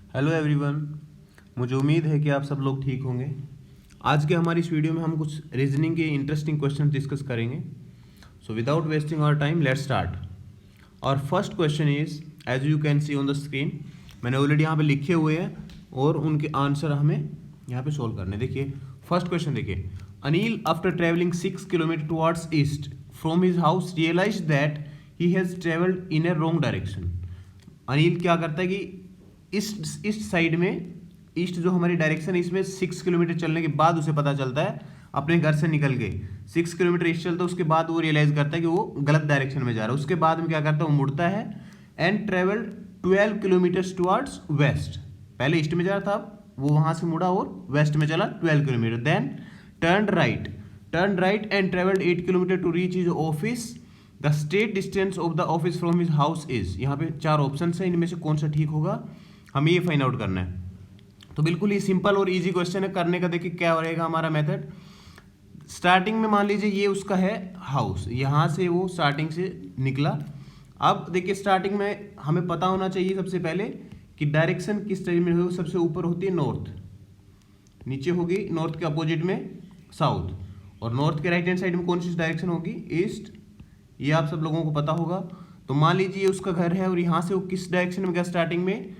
Hello everyone. मुझे उम्मीद है कि आप सब लोग ठीक होंगे। आज के हमारी इस वीडियो में हम कुछ रीजनिंग के इंटरेस्टिंग क्वेश्चन डिस्कस करेंगे। So without wasting our time let's start. और first question is as you can see on the screen. मैंने ऑलरेडी यहाँ पे लिखे हुए हैं और उनके आंसर हमें यहाँ पे सोल्व करने। देखिए फर्स्ट क्वेश्चन देखिए। Anil after travelling 6 kilometre towards east from his house realise that he has travelled in a wrong direction. Anil क्या करता है कि ईस्ट साइड में, ईस्ट जो हमारी डायरेक्शन है, इसमें 6 किलोमीटर चलने के बाद उसे पता चलता है, अपने घर से निकल के 6 किलोमीटर ईस्ट चलता है, उसके बाद वो रियलाइज करता है कि वो गलत डायरेक्शन में जा रहा है। उसके बाद में क्या करता है, वो मुड़ता है and travel 12 kilometre towards waste. पहले ईस्ट में जा रहा था, वो वहां से मुड़ा और वेस्ट में चला 12 kilometre. Then turn right and travelled 8 kilometre to reach his office. The straight distance of the office from his house is. यहाँ पे 4 ऑप्शन है, इनमें से कौन सा ठीक होगा हमें ये फाइंड आउट करना है। तो बिल्कुल ये सिंपल और इजी क्वेश्चन है करने का। देखिए क्या रहेगा हमारा मेथड। स्टार्टिंग में मान लीजिए ये उसका है हाउस, यहाँ से वो स्टार्टिंग से निकला। अब देखिए स्टार्टिंग में हमें पता होना चाहिए सबसे पहले कि डायरेक्शन किस तरह में हो। सबसे ऊपर होती है नॉर्थ, नीचे होगी नॉर्थ के अपोजिट में साउथ, और नॉर्थ के राइट हैंड साइड में कौन सी डायरेक्शन होगी, ईस्ट। ये आप सब लोगों को पता होगा। तो मान लीजिए उसका घर है और यहाँ से वो किस डायरेक्शन में गया स्टार्टिंग में,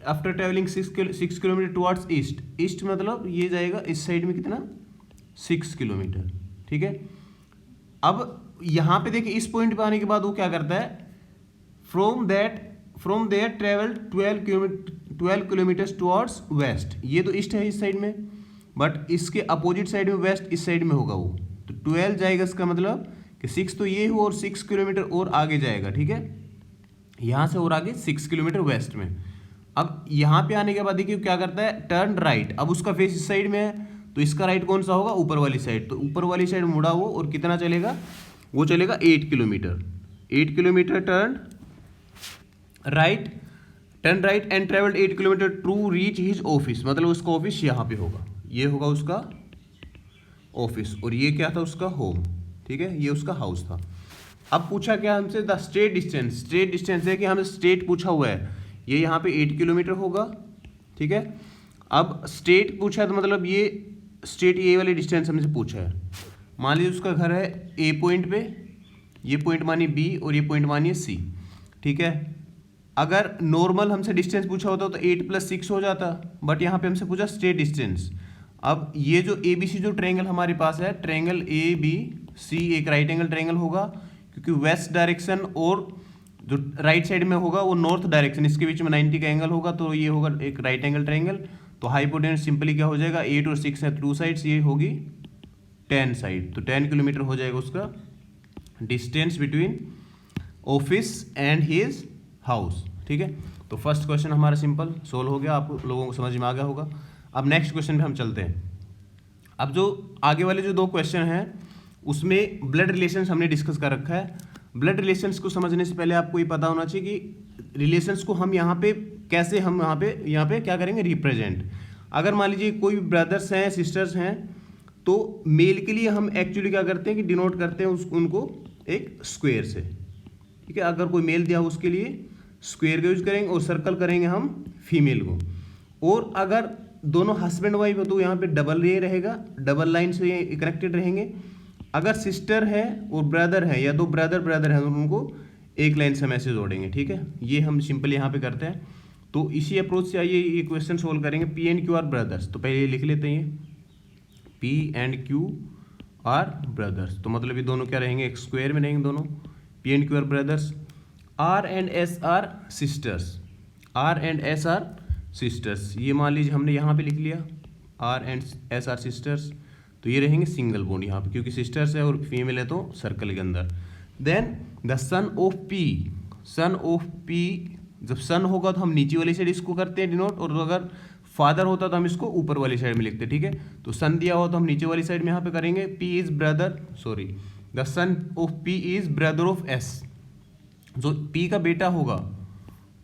after travelling 6 kilometre towards east. East मतलब ये जाएगा इस साइड में कितना, 6 किलोमीटर। ठीक है। अब यहाँ पे देखिए इस पॉइंट पे आने के बाद वो क्या करता है, from there travel 12 kilometre towards west. ये तो ईस्ट है इस साइड में, बट इसके अपोजिट साइड में वेस्ट इस साइड में होगा वो। तो 12 जाएगा, इसका मतलब कि 6 तो ये हुआ और 6 किलोमीटर और आगे जाएगा। ठीक है, यहाँ से और आगे 6 किलोमीटर वेस्ट में। अब यहाँ पे आने के बाद देखिए क्या करता है, टर्न राइट। अब उसका फेस इस साइड में है, तो इसका राइट कौन सा होगा, ऊपर वाली साइड। तो ऊपर वाली साइड मुड़ा वो और कितना चलेगा, वो चलेगा 8 kilometre. 8 kilometre turn right and travelled 8 kilometre to reach his office. मतलब उसका ऑफिस यहाँ पे होगा, ये होगा उसका ऑफिस, और ये क्या था उसका होम। ठीक है, ये उसका हाउस था। अब पूछा क्या हमसे, द स्ट्रेट डिस्टेंस है कि हमें स्ट्रेट पूछा हुआ है, ये यहाँ पे 8 किलोमीटर होगा। ठीक है, अब स्ट्रेट पूछा है तो मतलब ये स्ट्रेट ये वाले डिस्टेंस हमसे पूछा है। मान लीजिए उसका घर है ए पॉइंट पे, ये पॉइंट मानिए बी और ये पॉइंट मानिए सी। ठीक है, अगर नॉर्मल हमसे डिस्टेंस पूछा होता तो 8 + 6 हो जाता, बट यहाँ पे हमसे पूछा स्ट्रेट डिस्टेंस। अब ये जो ए बी सी जो ट्रायंगल हमारे पास है, ट्रायंगल ए बी सी एक राइट एंगल ट्रायंगल होगा, क्योंकि वेस्ट डायरेक्शन और जो राइट साइड में होगा वो नॉर्थ डायरेक्शन, इसके बीच में 90 का एंगल होगा, तो ये होगा एक राइट एंगल ट्रायंगल। तो हाइपोटेन्यूज सिंपली क्या हो जाएगा, 8 और 6 है 2 साइड्स, ये होगी 10 साइड। तो 10 किलोमीटर हो जाएगा उसका distance between office and his house. ठीक है, तो फर्स्ट क्वेश्चन हमारा सिंपल सोल्व हो गया, आप लोगों को समझ में आ गया होगा। अब नेक्स्ट क्वेश्चन पे हम चलते हैं। अब जो आगे वाले जो 2 क्वेश्चन हैं उसमें ब्लड रिलेशंस हमने डिस्कस कर रखा है। ब्लड रिलेशंस को समझने से पहले आपको ये पता होना चाहिए कि रिलेशंस को हम यहाँ पे कैसे, हम यहाँ पे क्या करेंगे, रिप्रेजेंट। अगर मान लीजिए कोई ब्रदर्स हैं सिस्टर्स हैं, तो मेल के लिए हम एक्चुअली क्या करते हैं कि डिनोट करते हैं उनको एक स्क्वेयर से। ठीक है, अगर कोई मेल दिया हो उसके लिए स्क्वेयर का यूज करेंगे और सर्कल करेंगे हम फीमेल को। और अगर दोनों हस्बैंड वाइफ हो तो यहाँ पे डबल ये रहेगा, डबल लाइन से ये कनेक्टेड रहेंगे। अगर सिस्टर है और ब्रदर है या 2 ब्रदर है तो उनको एक लाइन से मैसेज जोड़ेंगे। ठीक है, ये हम सिंपल यहाँ पे करते हैं। तो इसी अप्रोच से आइए ये क्वेश्चन सोल्व करेंगे। P and Q are brothers, तो पहले ये लिख लेते हैं, P and Q are brothers. तो मतलब ये दोनों क्या रहेंगे, एक स्क्वायर में रहेंगे दोनों, P and Q are brothers. R and S are sisters, R and S are sisters. ये मान लीजिए हमने यहाँ पे लिख लिया R and S are sisters, तो ये रहेंगे सिंगल बॉन्ड यहाँ पे, क्योंकि सिस्टर्स है और फीमेल है तो सर्कल के अंदर। Then the son of P, जब सन होगा तो हम नीचे वाली साइड इसको करते हैं डिनोट, और अगर फादर होता तो हम इसको ऊपर वाली साइड में लिखते हैं। ठीक है, तो सन दिया हो तो हम नीचे वाली साइड में यहाँ पे करेंगे, P is brother, sorry the son of P is brother of S. जो पी का बेटा होगा,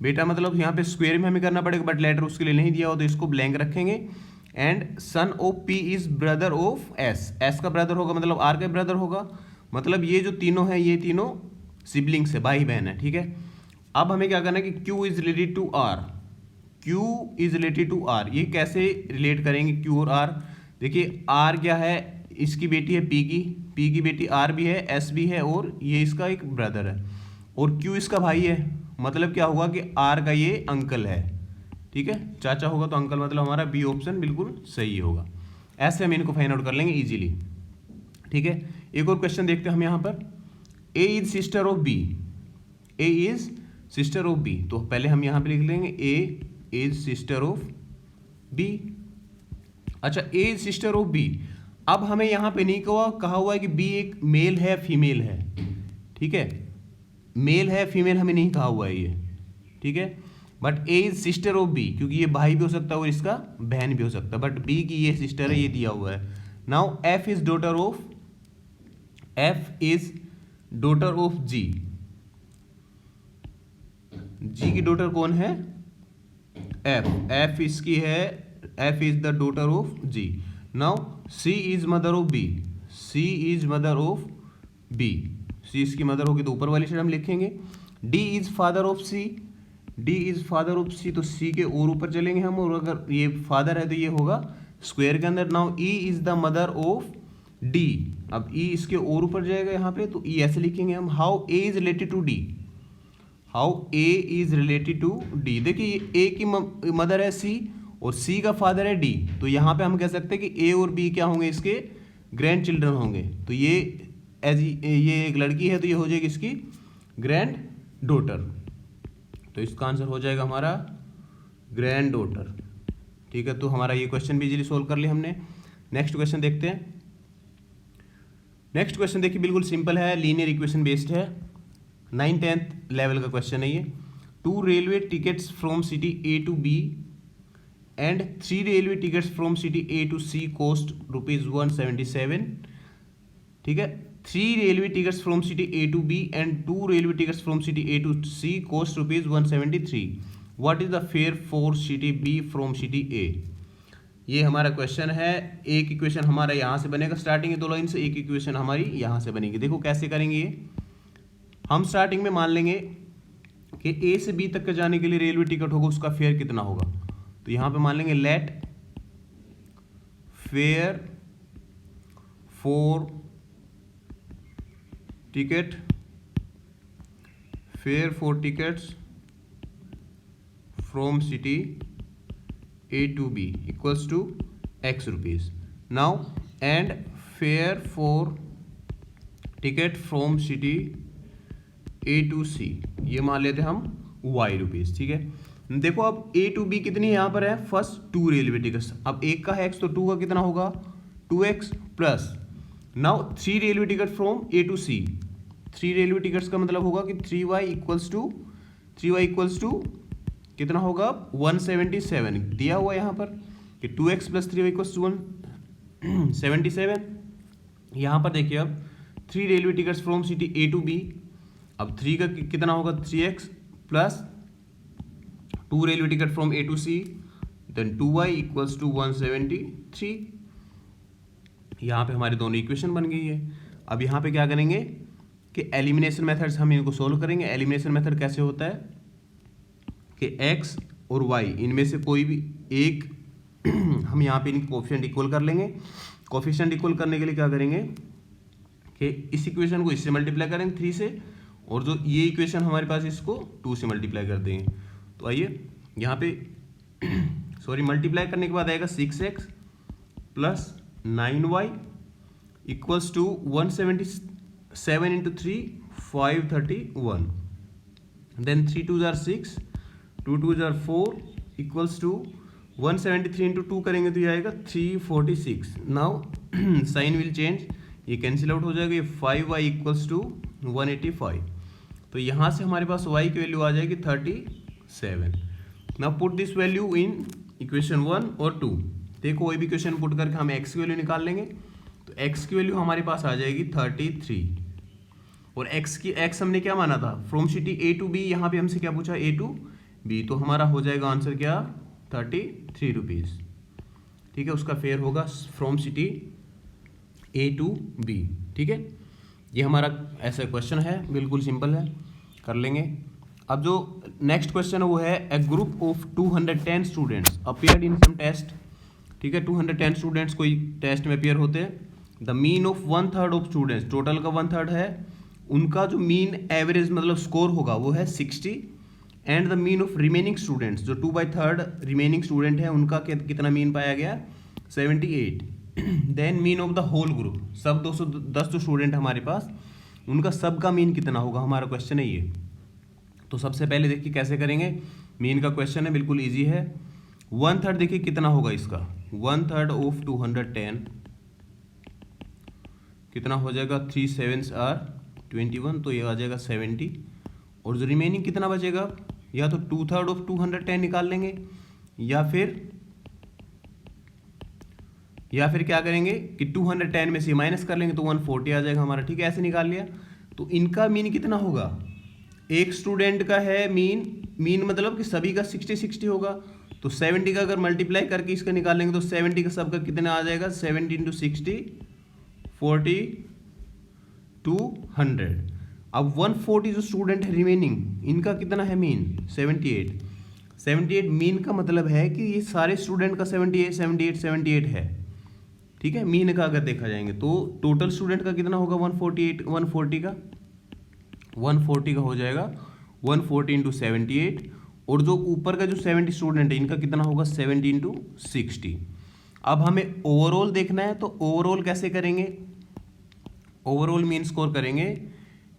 बेटा मतलब यहाँ पे स्क्वायर में हमें करना पड़ेगा, बट लेटर उसके लिए नहीं दिया हो तो इसको ब्लैंक रखेंगे। And sun of P is brother of S, S का ब्रदर होगा मतलब आर का ब्रदर होगा। मतलब ये जो तीनों है ये तीनों सिबलिंग्स है, भाई बहन है। ठीक है, अब हमें क्या करना है कि Q is related to R, Q is related to R। ये कैसे रिलेट करेंगे Q और R? देखिए R क्या है, इसकी बेटी है P की बेटी R भी है, S भी है, और ये इसका एक ब्रदर है, और Q इसका भाई है। मतलब क्या होगा कि R का ये अंकल है, ठीक है, चाचा होगा तो अंकल, मतलब हमारा बी ऑप्शन बिल्कुल सही होगा। ऐसे हम इनको फाइंड आउट कर लेंगे इजीली, ठीक है। एक और क्वेश्चन देखते हैं हम यहाँ पर। A is sister of B, A is sister of B, तो पहले हम यहाँ पे लिख लेंगे A is sister of B। अच्छा, A is sister of B। अब हमें यहाँ पे नहीं कहा हुआ है कि B एक मेल है फीमेल है, ठीक है, मेल है फीमेल हमें नहीं कहा हुआ है ये, ठीक है। But A is sister of B, क्योंकि ये भाई भी हो सकता है और इसका बहन भी हो सकता है, बट B की ये सिस्टर है, ये दिया हुआ है। Now F is daughter of G। G की डॉटर कौन है? F इसकी है, F is the daughter of G। Now C is mother of B, C is mother of B, C इसकी मदर होगी तो ऊपर वाली साइड हम लिखेंगे। D is father of C, D is father of C, तो C के और ऊपर चलेंगे हम, और अगर ये फादर है तो ये होगा स्क्वायर के अंदर। Now E is the mother of D, अब E इसके और ऊपर जाएगा यहाँ पे, तो E ऐसे लिखेंगे हम। How A is related to D, how A is related to D। देखिए A की मदर है C और C का फादर है D, तो यहाँ पे हम कह सकते हैं कि A और B क्या होंगे, इसके ग्रैंड चिल्ड्रन होंगे। तो ये ये एक लड़की है तो ये हो जाएगी इसकी ग्रैंड डॉटर, तो इसका आंसर हो जाएगा हमारा ग्रैंड डॉटर, ठीक है। तो हमारा ये क्वेश्चन भी इजीली सोल्व कर लिया हमने। नेक्स्ट क्वेश्चन देखते हैं। नेक्स्ट क्वेश्चन देखिए बिल्कुल सिंपल है, लीनियर इक्वेशन बेस्ड है, 9th-10th लेवल का क्वेश्चन है ये। 2 railway tickets from city A to B and 3 railway tickets from city A to C cost ₹177, ठीक है। 3 railway tickets from city A to B and 2 railway tickets from city A to C cost ₹173। What is the fair for city B from city A? ये हमारा question है। एक equation हमारा यहाँ से बनेगा स्टार्टिंग के 2 लाइन से, एक इक्वेशन हमारी यहाँ से बनेगी। देखो कैसे करेंगे ये, हम स्टार्टिंग में मान लेंगे कि A से B तक के जाने के लिए रेलवे टिकट होगा, उसका फेयर कितना होगा, तो यहाँ पे मान लेंगे let fare for ticket, fare for tickets from city A to B equals to X rupees. Now and fare for ticket from city A to C, ये मान लेते हैं हम Y रुपीज, ठीक है। देखो अब A to B कितनी यहाँ पर है, फर्स्ट 2 रेलवे टिकट्स, अब एक का है X तो 2 का कितना होगा 2X plus now 3 railway ticket from A to C, 3 railway tickets का मतलब होगा कि 3y इक्वल्स टू कितना होगा 177 दिया हुआ है यहाँ पर कि 2x plus 3y equals to 177। यहाँ पर देखिए अब 3 railway tickets from city A to B, अब 3 का कितना होगा 3x plus 2 railway ticket from A to C, then 2y equals to 173। यहाँ पे हमारी दोनों इक्वेशन बन गई है। अब यहाँ पे क्या करेंगे कि एलिमिनेशन मेथड्स हम इनको सोल्व करेंगे। एलिमिनेशन मेथड कैसे होता है कि x और y इनमें से कोई भी एक हम यहाँ पे इनके कोफिशिएंट इक्वल कर लेंगे। कोफिशिएंट इक्वल करने के लिए क्या करेंगे कि इस इक्वेशन को इससे मल्टीप्लाई करेंगे 3 से, और जो ये इक्वेशन हमारे पास इसको 2 से मल्टीप्लाई कर देंगे। तो आइए यहाँ पे सॉरी मल्टीप्लाई करने के बाद आएगा 6x plus 9y equals to 177 into 3 531, then 3 2 जार 6 2 2 जार 4 इक्वल्स टू 173 इंटू 2 करेंगे तो ये आएगा 346। नाउ साइन विल चेंज, ये कैंसिल आउट हो जाएगा, ये 5y इक्वल्स टू 185। तो यहाँ से हमारे पास y की वैल्यू आ जाएगी 37। Now put this value in equation 1 और 2। देखो कोई भी इक्वेशन पुट करके हम x की वैल्यू निकाल लेंगे, तो x की वैल्यू हमारे पास आ जाएगी 33, और x हमने क्या माना था from city A to B, यहाँ पे हमसे क्या पूछा A to B, तो हमारा हो जाएगा आंसर क्या 33 रुपीज़, ठीक है। उसका फेयर होगा from city A to B, ठीक है। ये हमारा ऐसा क्वेश्चन है, बिल्कुल सिंपल है, कर लेंगे। अब जो नेक्स्ट क्वेश्चन है वो है a group of 210 students appeared in some test. ठीक है, 210 स्टूडेंट्स कोई टेस्ट में अपीयर होते हैं। The mean of 1/3 of students, total का 1/3 है, उनका जो मीन एवरेज मतलब स्कोर होगा वो है 60। And the mean of remaining students, जो 2/3 रिमेनिंग स्टूडेंट है उनका कितना मीन पाया गया, 78। Then mean of the whole group, सब 210 जो स्टूडेंट हमारे पास, उनका सबका मीन कितना होगा, हमारा क्वेश्चन है ये। तो सबसे पहले देखिए कैसे करेंगे, मीन का क्वेश्चन है, बिल्कुल इजी है। 1/3 देखिए कितना होगा इसका, 1/3 ऑफ 210 कितना हो जाएगा, 3 7s are 21, तो ये आ जाएगा 70। और जो रिमेनिंग कितना बचेगा, या तो 2/3 ऑफ 210 निकाल लेंगे, या फिर क्या करेंगे कि 210 में से माइनस कर लेंगे तो 140 आ जाएगा हमारा। ठीक है, ऐसे निकाल लिया। तो इनका मीन कितना होगा, एक स्टूडेंट का है मीन मतलब कि सभी का 60 होगा, तो 70 का अगर मल्टीप्लाई करके इसका निकालेंगे तो 70 का सबका कितना आ जाएगा, 70 × 60 40 200। अब 140 जो स्टूडेंट है रिमेनिंग, इनका कितना है मीन, 78 मीन का मतलब है कि ये सारे स्टूडेंट का 78 है। ठीक है, मीन का अगर देखा जाएंगे तो टोटल स्टूडेंट का कितना होगा, 140 का हो जाएगा 140 × 78। और जो ऊपर का जो 70 स्टूडेंट है इनका कितना होगा, 70 × 60। अब हमें ओवरऑल देखना है, तो ओवरऑल कैसे करेंगे, ओवरऑल मीन स्कोर करेंगे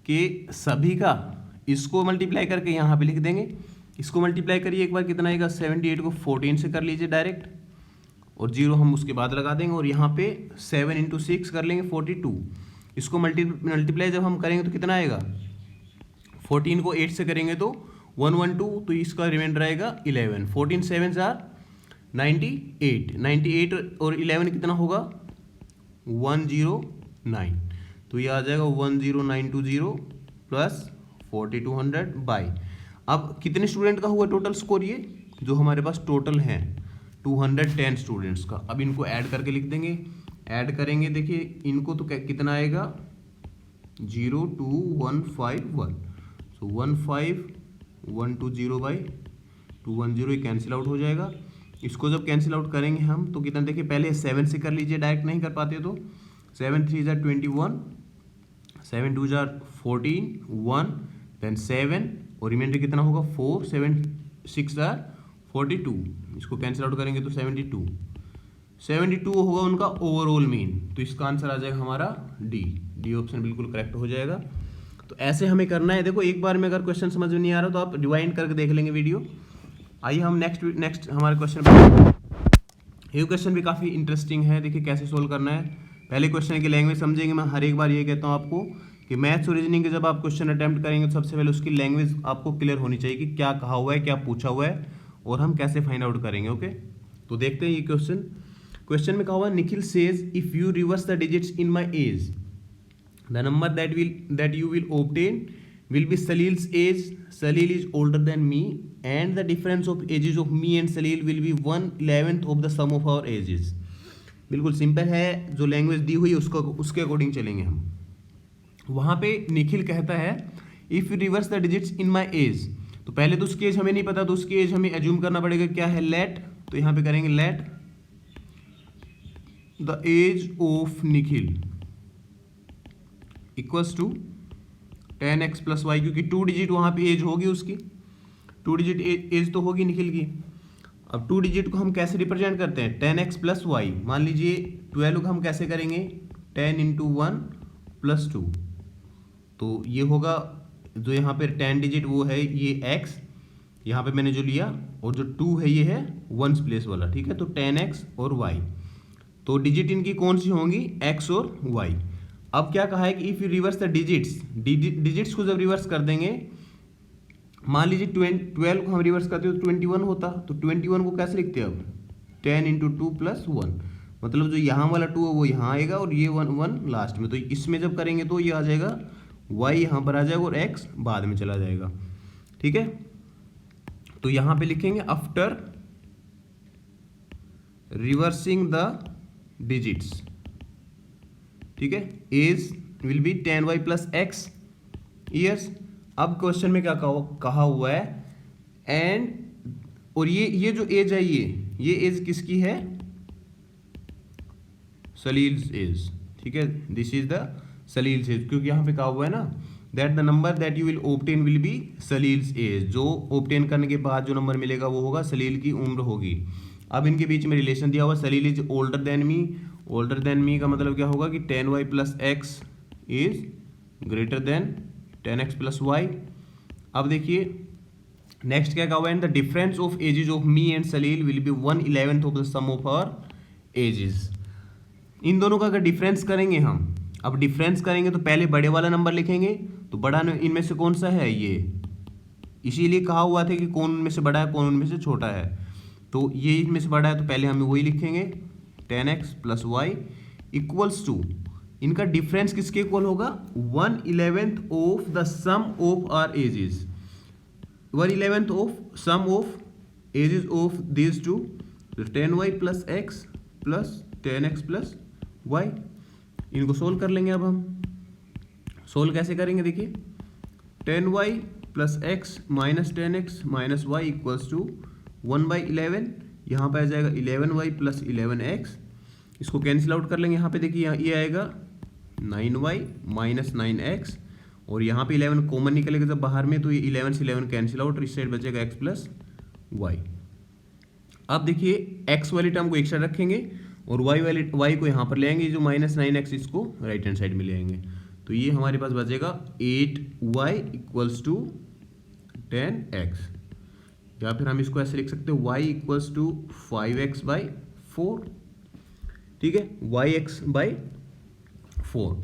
कि सभी का इसको मल्टीप्लाई करके यहाँ पे लिख देंगे। इसको मल्टीप्लाई करिए एक बार, कितना आएगा, 78 को 14 से कर लीजिए डायरेक्ट, और 0 हम उसके बाद लगा देंगे, और यहाँ पे 7 × 6 कर लेंगे 42। इसको मल्टीप्लाई जब हम करेंगे तो कितना आएगा, 14 को 8 से करेंगे तो 112, तो इसका रिमाइंडर आएगा 11। 14 7s are 98 और 11 कितना होगा, 109। तो ये आ जाएगा 10920 प्लस 4200 बाई। अब कितने स्टूडेंट का हुआ टोटल स्कोर, ये जो हमारे पास टोटल हैं 210 स्टूडेंट्स का। अब इनको ऐड करके लिख देंगे, ऐड करेंगे देखिए इनको तो कितना आएगा, 02151। सो 15120 बाई 210, ये कैंसिल आउट हो जाएगा। इसको जब कैंसिल आउट करेंगे हम तो कितना, देखिए पहले 7 से कर लीजिए, डायरेक्ट नहीं कर पाते तो 7 3s are 21, 7 2s are 14, 1 then 7 और रिमाइंडर कितना होगा 4, 7 6 are 42। इसको कैंसिल आउट करेंगे तो 72 होगा उनका ओवरऑल मीन। तो इसका आंसर आ जाएगा हमारा डी ऑप्शन बिल्कुल करेक्ट हो जाएगा। तो ऐसे हमें करना है। देखो एक बार में अगर क्वेश्चन समझ में नहीं आ रहा तो आप रिवाइंड करके देख लेंगे वीडियो। आइए हम नेक्स्ट हमारे क्वेश्चन पर। ये क्वेश्चन भी काफ़ी इंटरेस्टिंग है, देखिए कैसे सोल्व करना है। पहले क्वेश्चन की लैंग्वेज समझेंगे। मैं हर एक बार ये कहता हूँ आपको कि मैथ्स और रीजनिंग के जब आप क्वेश्चन अटैम्प्ट करेंगे तो सबसे पहले उसकी लैंग्वेज आपको क्लियर होनी चाहिए कि क्या कहा हुआ है, क्या पूछा हुआ है और हम कैसे फाइंड आउट करेंगे। ओके, तो देखते हैं ये क्वेश्चन में कहा हुआ, Nikhil says if you reverse the digits in my age the number that you will obtain will be Salil's age. Salil is older than me and the difference of ages of me and Salil will be 1/11 of the sum of our ages. बिल्कुल simple है, जो language दी हुई है उसके according चलेंगे हम। वहाँ पे निखिल कहता है if you reverse the digits in my age, तो पहले तो उसकी एज हमें नहीं पता, तो उसकी एज हमें एज्यूम करना पड़ेगा, क्या है लेट। तो यहाँ पे करेंगे let the age of Nikhil equals to 10x + y, क्योंकि 2 डिजिट वहाँ पे एज होगी उसकी, 2 डिजिट एज तो होगी निखिल की। अब 2 डिजिट को हम कैसे रिप्रेजेंट करते हैं, 10x + y। मान लीजिए 12 को हम कैसे करेंगे, 10 × 1 + 2, तो ये होगा जो यहाँ पे 10 डिजिट वो है ये x, यहाँ पे मैंने जो लिया, और जो 2 है ये है 1s प्लेस वाला। ठीक है, तो 10x और y, तो डिजिट इनकी कौन सी होंगी, x और y। अब क्या कहा है कि if you reverse the digits को जब रिवर्स कर देंगे, मान लीजिए 12 को हम रिवर्स करते हो तो 21 होता, तो 21 को कैसे लिखते हैं अब, 10 × 2 + 1, मतलब जो यहाँ वाला 2 है वो यहाँ आएगा और ये 1 लास्ट में। तो इसमें जब करेंगे तो ये आ जाएगा y यहाँ पर आ जाएगा और x बाद में चला जाएगा। ठीक है, तो यहाँ पे लिखेंगे आफ्टर रिवर्सिंग द डिजिट्स। ठीक है, age will be 10y + x years. अब क्वेश्चन में क्या कहा हुआ है, एंड, और ये जो एज है ये एज किसकी है, सलील्स एज, ठीक है, this is the Salil's age, क्योंकि यहाँ पे कहा हुआ है ना that the number that you will obtain will be Salil's age, जो ऑब्टेन करने के बाद जो नंबर मिलेगा वो होगा सलील की उम्र होगी। अब इनके बीच में रिलेशन दिया हुआ, Salil is older than me का मतलब क्या होगा कि 10y plus x is greater than 10x plus y. अब देखिए नेक्स्ट क्या कहा हुआ है, and the difference of ages of me and Salil will be 1/11 of the sum of our ages. इन दोनों का अगर डिफरेंस करेंगे हम, अब डिफरेंस करेंगे तो पहले बड़े वाला नंबर लिखेंगे, तो बड़ा इनमें से कौन सा है ये, इसीलिए कहा हुआ था कि कौन उनमें से बड़ा है कौन उनमें से छोटा है, तो ये इनमें से बड़ा है तो पहले हम वही लिखेंगे 10x plus Y equals to, इनका डिफरेंस किसके इक्वल होगा, 1/11 of the sum of our ages, 1/11 of sum of ages of these two, 10y plus X plus 10x plus Y. इनको सोल्व कर लेंगे। अब हम सोल्व कैसे करेंगे, देखिए 10y plus X minus 10x minus Y equals to 1/11, यहाँ पे आ जाएगा 11y प्लस 11x, इसको कैंसिल आउट कर लेंगे। यहाँ पे देखिए ये आएगा 9y माइनस 9x, और यहाँ पे 11 कॉमन निकलेगा जब बाहर में, तो ये 11 से 11 कैंसिल आउट, इस साइड बचेगा x प्लस वाई। अब देखिए x वाली टर्म को एक साइड रखेंगे और y को यहाँ पर ले आएंगे, जो माइनस 9x इसको राइट हैंड साइड में ले आएंगे, तो ये हमारे पास बचेगा 8y इक्वल्स टू 10x, या फिर हम इसको ऐसे लिख सकते हैं y इक्वल्स टू 5x/4, ठीक है, yx/4।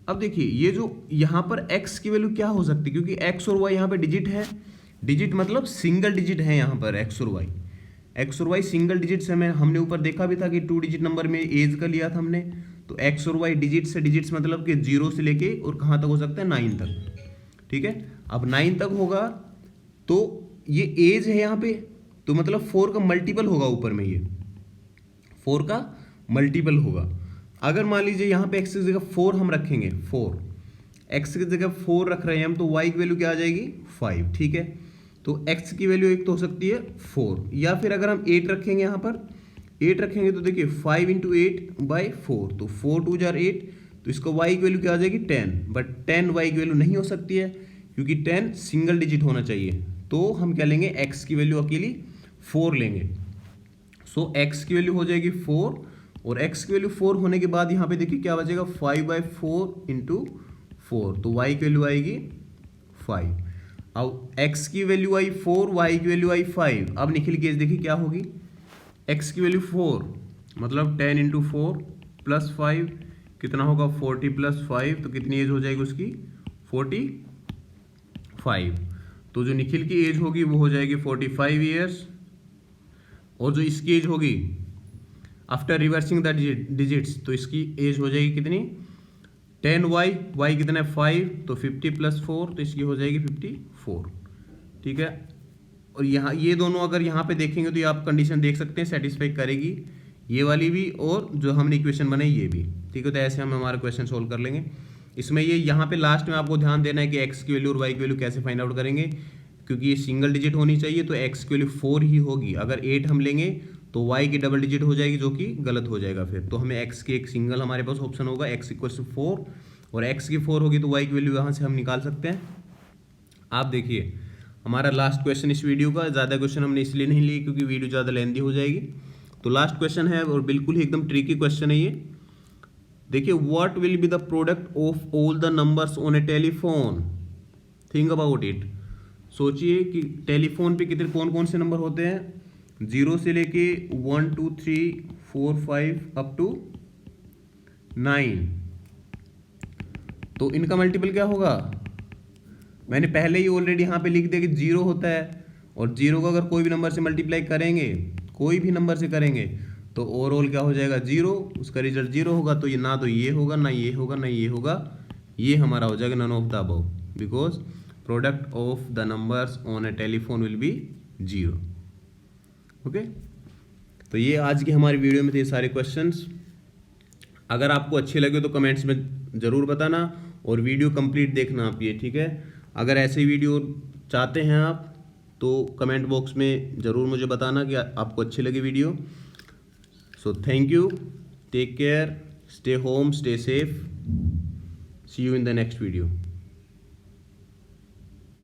अब देखिए ये जो यहाँ पर x की वैल्यू क्या हो सकती है, क्योंकि x और y यहाँ पे डिजिट है, डिजिट मतलब सिंगल डिजिट है यहाँ पर x और y सिंगल डिजिट से, हमने ऊपर देखा भी था कि 2 डिजिट नंबर में एज का लिया था हमने, तो x और y डिजिट से डिजिट्स मतलब कि 0 से लेके और कहाँ तक हो सकता है 9 तक, ठीक है। अब 9 तक होगा तो ये एज है यहाँ पे, तो मतलब 4 का मल्टीपल होगा, ऊपर में ये 4 का मल्टीपल होगा। अगर मान लीजिए यहाँ पे x की जगह 4 हम रखेंगे, 4 x की जगह 4 रख रहे हैं हम, तो y की वैल्यू क्या आ जाएगी 5, ठीक है। तो x की वैल्यू एक तो हो सकती है 4, या फिर अगर हम 8 रखेंगे, यहाँ पर 8 रखेंगे तो देखिए 5 × 8/4, तो 4 2 जार 8, तो इसको y की वैल्यू क्या आ जाएगी 10, बट 10 y की वैल्यू नहीं हो सकती है, क्योंकि 10 सिंगल डिजिट होना चाहिए, तो हम क्या लेंगे x की वैल्यू अकेली 4 लेंगे। सो x की वैल्यू हो जाएगी 4, और x की वैल्यू 4 होने के बाद यहाँ पे देखिए क्या बचेगा 5/4 × 4, तो y की वैल्यू आएगी 5। अब x की वैल्यू आई 4, y की वैल्यू आई 5। अब निखिल की एज देखिए क्या होगी, x की वैल्यू 4 मतलब 10 × 4 प्लस 5 कितना होगा 40 प्लस 5, तो कितनी एज हो जाएगी उसकी 45। तो जो निखिल की एज होगी वो हो जाएगी 45 ईयर्स, और जो इसकी एज होगी आफ्टर रिवर्सिंग द डिजिट्स, तो इसकी एज हो जाएगी कितनी 10y कितना है 5, तो 50 + 4, तो इसकी हो जाएगी 54, ठीक है। और यहाँ ये दोनों अगर यहाँ पे देखेंगे तो ये आप कंडीशन देख सकते हैं सेटिस्फाई करेगी, ये वाली भी और जो हमने इक्वेशन बनाई ये भी, ठीक है। तो ऐसे हम हमारा क्वेश्चन सोल्व कर लेंगे। इसमें ये यहाँ पे लास्ट में आपको ध्यान देना है कि x की वैल्यू और y की वैल्यू कैसे फाइंड आउट करेंगे, क्योंकि ये सिंगल डिजिट होनी चाहिए, तो x की वैल्यू 4 ही होगी। अगर 8 हम लेंगे तो y की डबल डिजिट हो जाएगी, जो कि गलत हो जाएगा फिर, तो हमें x की एक सिंगल हमारे पास ऑप्शन होगा x = 4, और x की 4 होगी तो y की वैल्यू यहाँ से हम निकाल सकते हैं। आप देखिए हमारा लास्ट क्वेश्चन इस वीडियो का, ज़्यादा क्वेश्चन हमने इसलिए नहीं लिए क्योंकि वीडियो ज़्यादा लेंदी हो जाएगी, तो लास्ट क्वेश्चन है और बिल्कुल ही एकदम ट्रिकी क्वेश्चन है ये। देखिए what will be the product of all the numbers on a telephone, think about it. सोचिए कि टेलीफोन पे कितने कौन कौन से नंबर होते हैं, 0 से लेके 1 2 3 4 5 अप टू 9, तो इनका मल्टीपल क्या होगा, मैंने पहले ही ऑलरेडी यहाँ पे लिख दिया कि 0 होता है, और 0 को अगर कोई भी नंबर से मल्टीप्लाई करेंगे, कोई भी नंबर से करेंगे, तो ओवरऑल क्या हो जाएगा 0, उसका रिजल्ट 0 होगा, तो ये ना तो ये होगा ना ये होगा ना ये होगा, ये हमारा हो जाएगा none of the above, because product of the numbers on a telephone will be 0। Okay, तो ये आज की हमारी वीडियो में थे सारे क्वेश्चंस। अगर आपको अच्छे लगे तो कमेंट्स में ज़रूर बताना, और वीडियो कंप्लीट देखना आप ये, ठीक है। अगर ऐसे वीडियो चाहते हैं आप तो कमेंट बॉक्स में ज़रूर मुझे बताना कि आपको अच्छी लगी video. So thank you, take care, stay home, stay safe, see you in the next video.